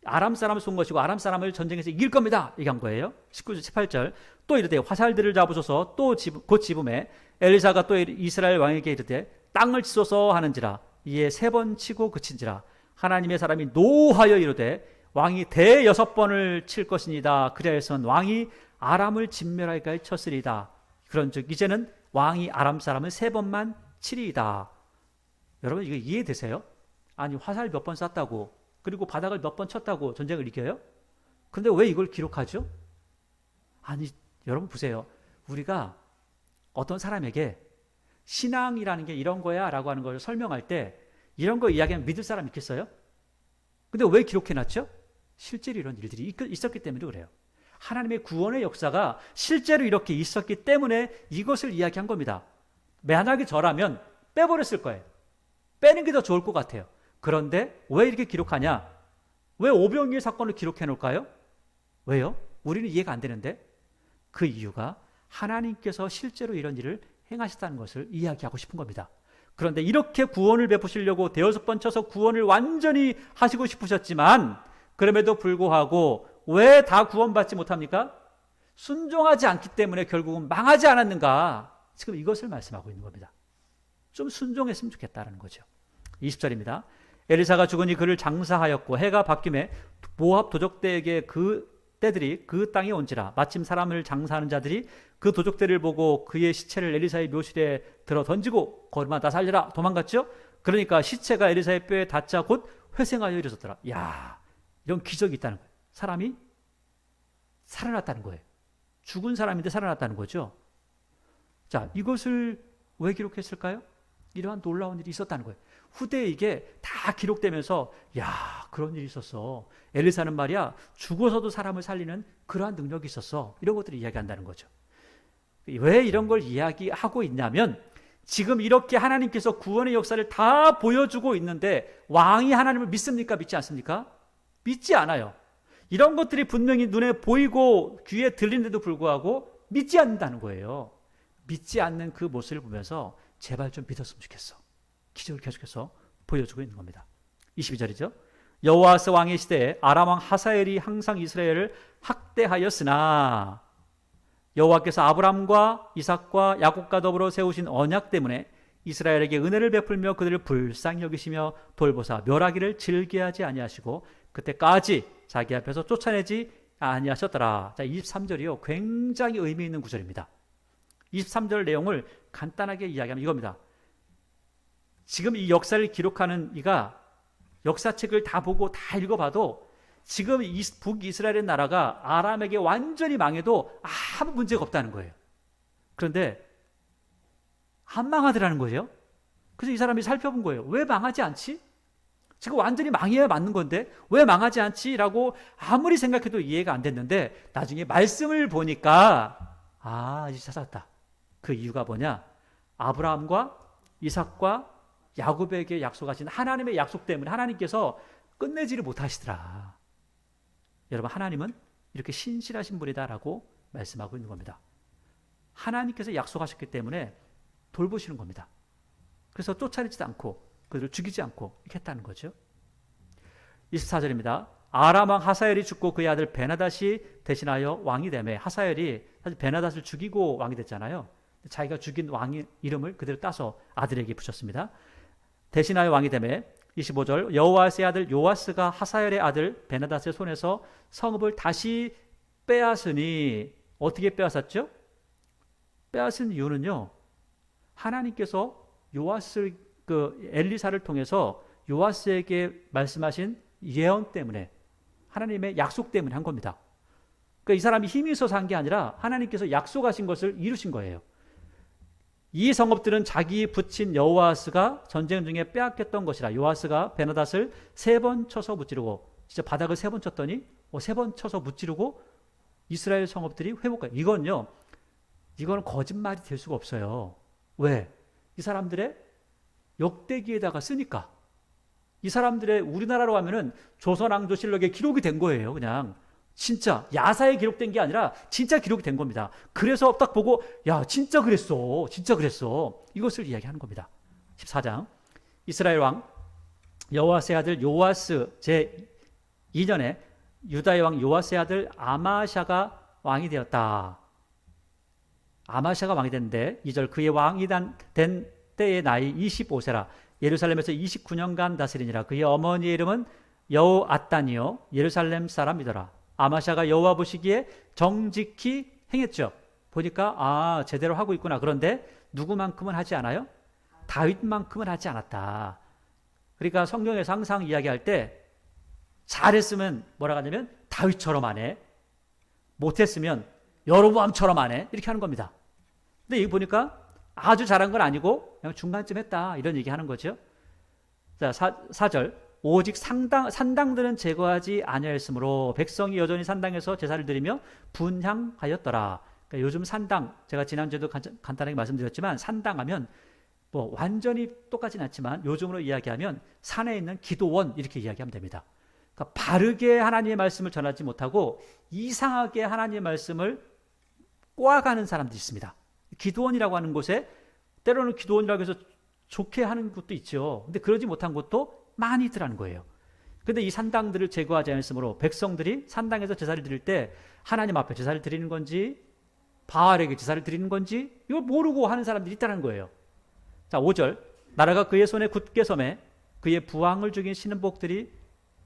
Speaker 1: 아람 사람을 쏜 것이고 아람 사람을 전쟁에서 이길 겁니다, 얘기한 거예요. 19절 18절 또 이르되 화살들을 잡으소서. 또 곧 집음에 엘리사가 또 이스라엘 왕에게 이르되 땅을 치소서 하는지라. 이에 3번 치고 그친지라. 하나님의 사람이 노하여 이르되 왕이 대6번을 칠 것이니다. 그리하여선 왕이 아람을 진멸하기까지 쳤으리이다. 그런즉 이제는 왕이 아람 사람은 3번만 치리이다. 여러분 이거 이해되세요? 아니 화살 몇 번 쐈다고, 그리고 바닥을 몇 번 쳤다고 전쟁을 이겨요? 근데 왜 이걸 기록하죠? 아니 여러분 보세요. 우리가 어떤 사람에게 신앙이라는 게 이런 거야 라고 하는 걸 설명할 때 이런 거 이야기하면 믿을 사람 있겠어요? 근데 왜 기록해놨죠? 실제로 이런 일들이 있었기 때문에 그래요. 하나님의 구원의 역사가 실제로 이렇게 있었기 때문에 이것을 이야기한 겁니다. 만약에 저라면 빼버렸을 거예요. 빼는 게 더 좋을 것 같아요. 그런데 왜 이렇게 기록하냐? 왜 오병이의 사건을 기록해 놓을까요? 왜요? 우리는 이해가 안 되는데 그 이유가 하나님께서 실제로 이런 일을 행하셨다는 것을 이야기하고 싶은 겁니다. 그런데 이렇게 구원을 베푸시려고 6번 쳐서 구원을 완전히 하시고 싶으셨지만 그럼에도 불구하고 왜 다 구원받지 못합니까? 순종하지 않기 때문에 결국은 망하지 않았는가? 지금 이것을 말씀하고 있는 겁니다. 좀 순종했으면 좋겠다는 거죠. 20절입니다. 엘리사가 죽으니 그를 장사하였고 해가 바뀜에 모압 도적대에게 그 때들이 그 땅에 온지라. 마침 사람을 장사하는 자들이 그 도적대를 보고 그의 시체를 엘리사의 묘실에 들어 던지고 거름아 다 살려라 도망갔죠. 그러니까 시체가 엘리사의 뼈에 닿자 곧 회생하여 일어섰더라. 야, 이런 기적이 있다는 거예요. 사람이 살아났다는 거예요. 죽은 사람인데 살아났다는 거죠. 자, 이것을 왜 기록했을까요? 이러한 놀라운 일이 있었다는 거예요. 후대에 이게 다 기록되면서 야, 그런 일이 있었어. 엘리사는 말이야 죽어서도 사람을 살리는 그러한 능력이 있었어. 이런 것들을 이야기한다는 거죠. 왜 이런 걸 이야기하고 있냐면 지금 이렇게 하나님께서 구원의 역사를 다 보여주고 있는데 왕이 하나님을 믿습니까? 믿지 않습니까? 믿지 않아요. 이런 것들이 분명히 눈에 보이고 귀에 들리는데도 불구하고 믿지 않는다는 거예요. 믿지 않는 그 모습을 보면서 제발 좀 믿었으면 좋겠어. 기적을 계속해서 보여주고 있는 겁니다. 22절이죠. 여호아스 왕의 시대에 아람 왕 하사엘이 항상 이스라엘을 학대하였으나 여호와께서 아브람과 이삭과 야곱과 더불어 세우신 언약 때문에 이스라엘에게 은혜를 베풀며 그들을 불쌍히 여기시며 돌보사 멸하기를 즐겨하지 아니하시고 그때까지 자기 앞에서 쫓아내지 아니하셨더라. 자, 23절이요. 굉장히 의미 있는 구절입니다. 23절 내용을 간단하게 이야기하면 이겁니다. 지금 이 역사를 기록하는 이가 역사책을 다 보고 다 읽어봐도 지금 북이스라엘의 나라가 아람에게 완전히 망해도 아무 문제가 없다는 거예요. 그런데 안 망하더라는 거죠. 그래서 이 사람이 살펴본 거예요. 왜 망하지 않지? 지금 완전히 망해야 맞는 건데 왜 망하지 않지? 라고 아무리 생각해도 이해가 안 됐는데 나중에 말씀을 보니까 이제 찾았다. 그 이유가 뭐냐? 아브라함과 이삭과 야곱에게 약속하신 하나님의 약속 때문에 하나님께서 끝내지를 못하시더라. 여러분, 하나님은 이렇게 신실하신 분이다라고 말씀하고 있는 겁니다. 하나님께서 약속하셨기 때문에 돌보시는 겁니다. 그래서 쫓아내지도 않고 그들을 죽이지 않고 이렇게 했다는 거죠. 24절입니다. 아람 왕 하사엘이 죽고 그의 아들 베나닷이 대신하여 왕이 되매, 하사엘이 사실 베나닷을 죽이고 왕이 됐잖아요. 자기가 죽인 왕의 이름을 그대로 따서 아들에게 붙였습니다. 대신하여 왕이 되매 25절 여호아스의 아들 요아스가 하사엘의 아들 베나닷의 손에서 성읍을 다시 빼앗으니, 어떻게 빼앗았죠? 빼앗은 이유는요, 하나님께서 요아스 엘리사를 통해서 요아스에게 말씀하신 예언 때문에, 하나님의 약속 때문에 한 겁니다. 그러니까 이 사람이 힘이 있어서 한 게 아니라 하나님께서 약속하신 것을 이루신 거예요. 이 성읍들은 자기 붙인 여호아스가 전쟁 중에 빼앗겼던 것이라. 요아스가 베나닷을 3번 쳐서 무찌르고, 진짜 바닥을 3번 쳤더니 3번 쳐서 무찌르고 이스라엘 성읍들이 회복해요. 이거는 거짓말이 될 수가 없어요. 왜? 이 사람들의 역대기에다가 쓰니까. 이 사람들의, 우리나라로 하면은 조선왕조실록에 기록이 된 거예요. 그냥 진짜 야사에 기록된 게 아니라 진짜 기록이 된 겁니다. 그래서 딱 보고 야, 진짜 그랬어, 진짜 그랬어, 이것을 이야기하는 겁니다. 14장 이스라엘 왕 여호아스의 아들 요아스 제2년에 유다의 왕 요아스의 아들 아마샤가 왕이 되었다. 아마샤가 왕이 됐는데 2절 그의 왕이 된 때의 나이 25세라. 예루살렘에서 29년간 다스리니라. 그의 어머니의 이름은 여호앗단이요 예루살렘 사람이더라. 아마샤가 여호와 보시기에 정직히 행했죠. 보니까 제대로 하고 있구나. 그런데 누구만큼은 하지 않아요? 다윗만큼은 하지 않았다. 그러니까 성경에서 항상 이야기할 때 잘했으면 뭐라고 하냐면 다윗처럼 하네. 못했으면 여로보암처럼 하네. 이렇게 하는 겁니다. 근데 여기 보니까 아주 잘한 건 아니고 그냥 중간쯤 했다. 이런 얘기 하는 거죠. 자, 4절. 오직 산당들은 제거하지 아니하였으므로 백성이 여전히 산당에서 제사를 드리며 분향하였더라. 그러니까 요즘 산당, 제가 지난주에도 간단하게 말씀드렸지만 산당하면 뭐 완전히 똑같진 않지만 요즘으로 이야기하면 산에 있는 기도원 이렇게 이야기하면 됩니다. 그러니까 바르게 하나님의 말씀을 전하지 못하고 이상하게 하나님의 말씀을 꼬아가는 사람들이 있습니다. 기도원이라고 하는 곳에 때로는 기도원이라고 해서 좋게 하는 곳도 있죠. 근데 그러지 못한 곳도 많이 있더라는 거예요. 근데 이 산당들을 제거하지 않았으므로 백성들이 산당에서 제사를 드릴 때 하나님 앞에 제사를 드리는 건지 바알에게 제사를 드리는 건지 이걸 모르고 하는 사람들이 있다는 거예요. 자, 5절. 나라가 그의 손에 굳게 섬에 그의 부왕을 죽인 신은복들이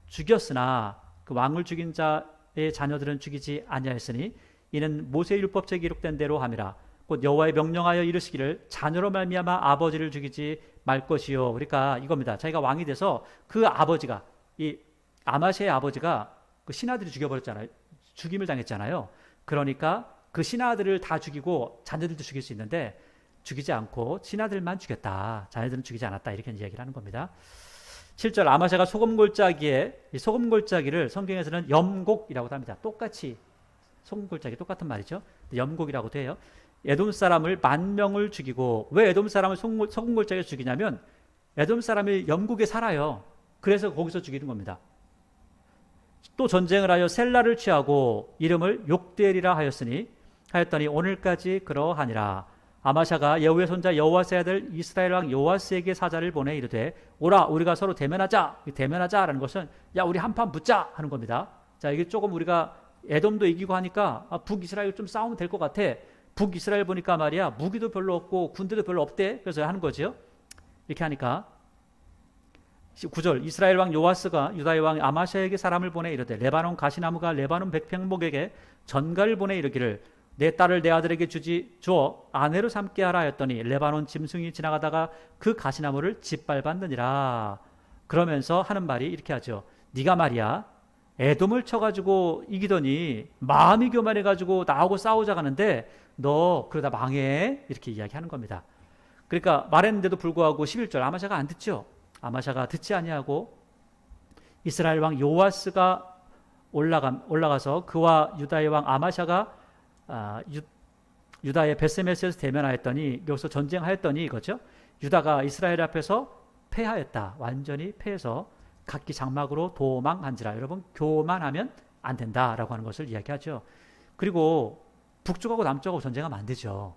Speaker 1: 죽였으나 그 왕을 죽인 자의 자녀들은 죽이지 아니하였으니 이는 모세 율법책에 기록된 대로 함이라. 곧 여호와의 명령하여 이르시기를 자녀로 말미암아 아버지를 죽이지 말 것이요. 그러니까 이겁니다. 자기가 왕이 돼서 그 아버지가 이 아마샤의 아버지가 그 신하들이 죽여버렸잖아요. 죽임을 당했잖아요. 그러니까 그 신하들을 다 죽이고 자녀들도 죽일 수 있는데 죽이지 않고 신하들만 죽였다. 자녀들은 죽이지 않았다. 이렇게 이야기를 하는 겁니다. 7절. 아마샤가 소금골짜기에 이 소금골짜기를 성경에서는 염곡이라고 합니다. 똑같이 소금골짜기 똑같은 말이죠. 염곡이라고도 해요. 에돔 사람을 10,000명을 죽이고 왜 에돔 사람을 소금골짜기에 죽이냐면 에돔 사람이 염곡에 살아요. 그래서 거기서 죽이는 겁니다. 또 전쟁을 하여 셀라를 취하고 이름을 욕대리라 하였더니 오늘까지 그러하니라. 아마샤가 예후의 손자 여호와스의 아들 이스라엘 왕 요아스에게 사자를 보내 이르되 오라 우리가 서로 대면하자라는 것은 야 우리 한판 붙자 하는 겁니다. 자 이게 조금 우리가 에돔도 이기고 하니까 북이스라엘 좀 싸우면 될 것 같아. 북이스라엘 보니까 말이야 무기도 별로 없고 군대도 별로 없대. 그래서 하는 거죠. 이렇게 하니까 9절. 이스라엘 왕 요아스가 유다의 왕 아마샤에게 사람을 보내 이르되 레바논 가시나무가 레바논 백평목에게 전가를 보내 이르기를 내 딸을 내 아들에게 주어 아내로 삼게 하라 했더니 레바논 짐승이 지나가다가 그 가시나무를 짓밟았느니라. 그러면서 하는 말이 이렇게 하죠. 네가 말이야 에돔을 쳐가지고 이기더니 마음이 교만해가지고 나하고 싸우자 가는데 너 그러다 망해. 이렇게 이야기하는 겁니다. 그러니까 말했는데도 불구하고 11절. 아마샤가 안 듣죠. 아마샤가 듣지 아니하고 이스라엘 왕 요아스가 올라가서 그와 유다의 왕 아마샤가 유다의 베스메스에서 대면하였더니 여기서 전쟁하였더니 이거죠. 유다가 이스라엘 앞에서 패하였다. 완전히 패해서 각기 장막으로 도망한지라. 여러분 교만하면 안 된다라고 하는 것을 이야기하죠. 그리고 북쪽하고 남쪽하고 전쟁하면 안 되죠.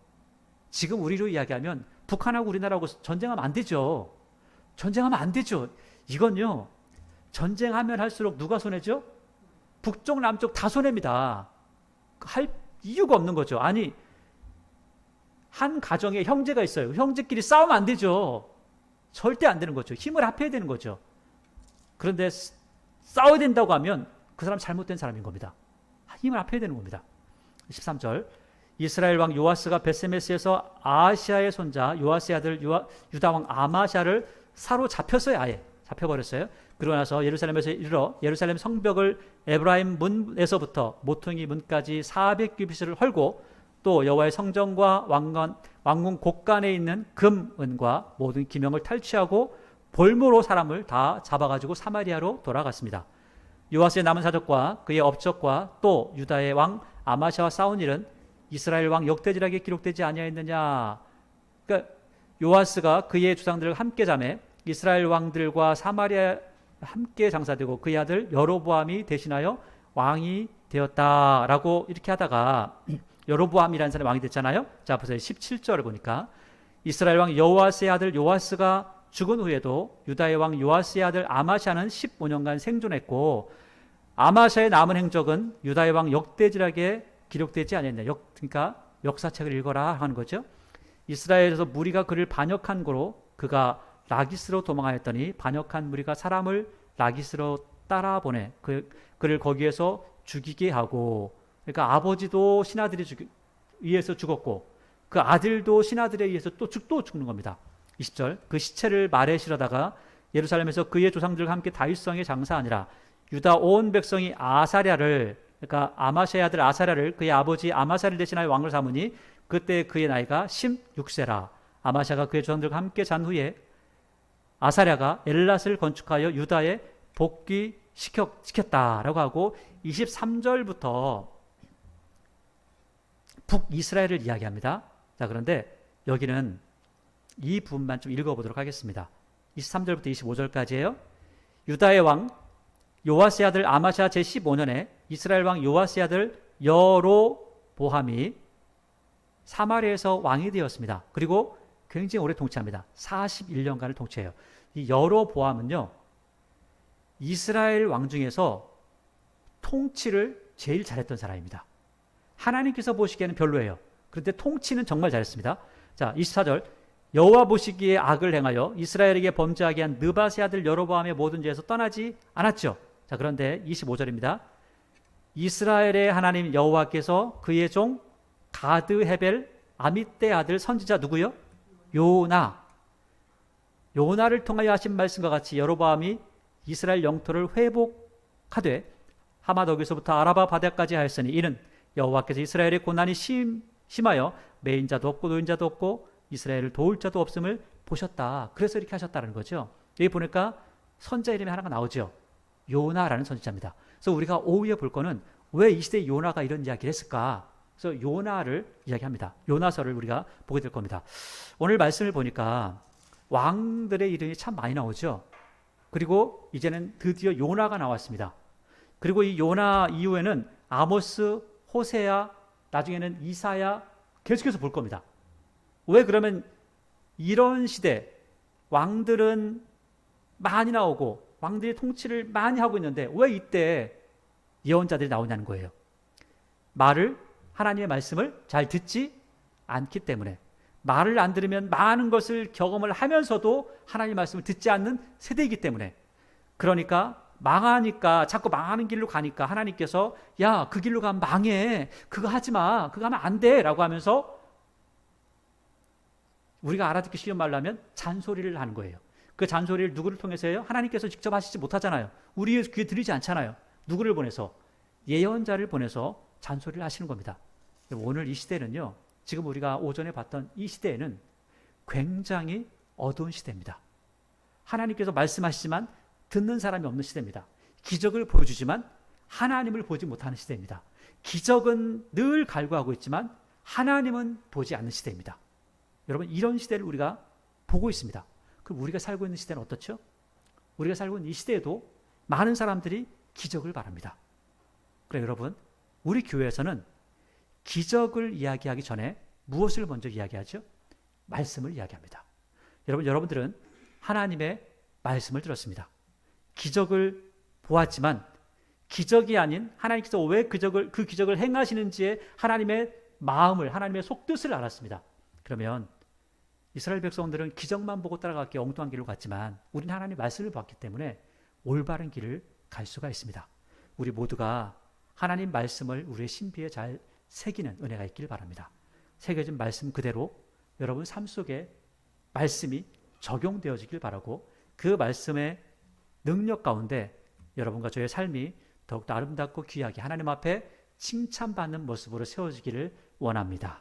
Speaker 1: 지금 우리로 이야기하면 북한하고 우리나라하고 전쟁하면 안 되죠. 전쟁하면 안 되죠. 이건요. 전쟁하면 할수록 누가 손해죠? 북쪽 남쪽 다 손해입니다. 할 이유가 없는 거죠. 아니 한 가정에 형제가 있어요. 형제끼리 싸우면 안 되죠. 절대 안 되는 거죠. 힘을 합해야 되는 거죠. 그런데 싸워야 된다고 하면 그 사람 잘못된 사람인 겁니다. 힘을 합해야 되는 겁니다. 13절. 이스라엘 왕 요아스가 베스메스에서 아하시아의 손자 요아스의 아들 유다 왕 아마샤를 사로잡혔어요. 아예 잡혀버렸어요. 그러고 나서 예루살렘에서 이르러 예루살렘 성벽을 에브라임 문에서부터 모퉁이 문까지 400규빗을 헐고 또 여호와의 성전과 왕궁 곳간에 있는 금, 은과 모든 기명을 탈취하고 볼모로 사람을 다 잡아가지고 사마리아로 돌아갔습니다. 요아스의 남은 사적과 그의 업적과 또 유다의 왕 아마샤와 싸운 일은 이스라엘 왕 역대지락에 기록되지 아니하였느냐. 그러니까 요아스가 그의 주상들을 함께 잠에 이스라엘 왕들과 사마리아 함께 장사되고 그의 아들 여로보암이 대신하여 왕이 되었다라고 이렇게 하다가 여로보암이라는 사람이 왕이 됐잖아요. 자 보세요. 17절을 보니까 이스라엘 왕 여호아스의 아들 요아스가 죽은 후에도 유다의 왕 요아스의 아들 아마샤는 15년간 생존했고 아마샤의 남은 행적은 유다의 왕 역대지락에 기록되지 않았냐. 그러니까 역사책을 읽어라 하는 거죠. 이스라엘에서 무리가 그를 반역한 거로 그가 라기스로 도망하였더니 반역한 무리가 사람을 라기스로 따라 보내. 그를 거기에서 죽이게 하고, 그러니까 아버지도 신하들에 의해서 죽었고 그 아들도 신하들에 의해서 또 죽는 겁니다. 20절, 그 시체를 말에 실어다가 예루살렘에서 그의 조상들과 함께 다윗성에 장사하니라. 유다 온 백성이 아사랴를, 그러니까 아마샤의 아들 아사랴를 그의 아버지 아마사를 대신하여 왕을 삼으니 그때 그의 나이가 16세라. 아마샤가 그의 조상들과 함께 잔 후에 아사랴가 엘랏을 건축하여 유다에 복귀시켰다라고 하고 23절부터 북이스라엘을 이야기합니다. 자, 그런데 여기는 이 부분만 좀 읽어보도록 하겠습니다. 23절부터 25절까지예요. 유다의 왕 요아스의 아들 아마샤 제15년에 이스라엘 왕 요아스의 아들 여로보암이 사마리아에서 왕이 되었습니다. 그리고 굉장히 오래 통치합니다. 41년간을 통치해요. 이 여로보암은요, 이스라엘 왕 중에서 통치를 제일 잘했던 사람입니다. 하나님께서 보시기에는 별로예요. 그런데 통치는 정말 잘했습니다. 자, 24절, 여호와 보시기에 악을 행하여 이스라엘에게 범죄하게 한 느밧의 아들 여로보암의 모든 죄에서 떠나지 않았죠. 자, 그런데 25절입니다. 이스라엘의 하나님 여호와께서 그의 종 가드 헤벨 아mit대 아들 선지자 누구요? 요나를 통하여 하신 말씀과 같이 여로보암이 이스라엘 영토를 회복하되 하마덕에서부터 아라바 바다까지 하였으니 이는 여호와께서 이스라엘의 고난이 심하여 매인 자도 없고 노인 자도 없고 이스라엘을 도울 자도 없음을 보셨다. 그래서 이렇게 하셨다는 거죠. 여기 보니까 선자 이름이 하나가 나오죠. 요나라는 선지자입니다. 그래서 우리가 오후에 볼 거는 왜 이 시대에 요나가 이런 이야기를 했을까? 그래서 요나를 이야기합니다. 요나서를 우리가 보게 될 겁니다. 오늘 말씀을 보니까 왕들의 이름이 참 많이 나오죠. 그리고 이제는 드디어 요나가 나왔습니다. 그리고 이 요나 이후에는 아모스, 호세야, 나중에는 이사야 계속해서 볼 겁니다. 왜 그러면 이런 시대 왕들은 많이 나오고 왕들이 통치를 많이 하고 있는데 왜 이때 예언자들이 나오냐는 거예요. 하나님의 말씀을 잘 듣지 않기 때문에, 말을 안 들으면 많은 것을 경험을 하면서도 하나님의 말씀을 듣지 않는 세대이기 때문에, 그러니까 망하니까 자꾸 망하는 길로 가니까 하나님께서 야, 그 길로 가면 망해, 그거 하지 마, 그거 하면 안 돼 라고 하면서 우리가 알아듣기 쉬운 말로 하면 잔소리를 하는 거예요. 그 잔소리를 누구를 통해서 해요? 하나님께서 직접 하시지 못하잖아요. 우리의 귀에 들리지 않잖아요. 누구를 보내서? 예언자를 보내서 잔소리를 하시는 겁니다. 오늘 이 시대는요, 지금 우리가 오전에 봤던 이 시대에는 굉장히 어두운 시대입니다. 하나님께서 말씀하시지만 듣는 사람이 없는 시대입니다. 기적을 보여주지만 하나님을 보지 못하는 시대입니다. 기적은 늘 갈구하고 있지만 하나님은 보지 않는 시대입니다. 여러분, 이런 시대를 우리가 보고 있습니다. 그럼 우리가 살고 있는 시대는 어떻죠? 우리가 살고 있는 이 시대에도 많은 사람들이 기적을 바랍니다. 그래, 여러분, 우리 교회에서는 기적을 이야기하기 전에 무엇을 먼저 이야기하죠? 말씀을 이야기합니다. 여러분들은 하나님의 말씀을 들었습니다. 기적을 보았지만 기적이 아닌 하나님께서 왜 그 기적을 행하시는지에 하나님의 마음을, 하나님의 속뜻을 알았습니다. 그러면 이스라엘 백성들은 기적만 보고 따라가기에 엉뚱한 길로 갔지만 우리는 하나님의 말씀을 봤기 때문에 올바른 길을 갈 수가 있습니다. 우리 모두가 하나님 말씀을 우리의 신비에 잘 새기는 은혜가 있길 바랍니다. 새겨진 말씀 그대로 여러분 삶 속에 말씀이 적용되어지길 바라고, 그 말씀의 능력 가운데 여러분과 저의 삶이 더욱더 아름답고 귀하게 하나님 앞에 칭찬받는 모습으로 세워지기를 원합니다.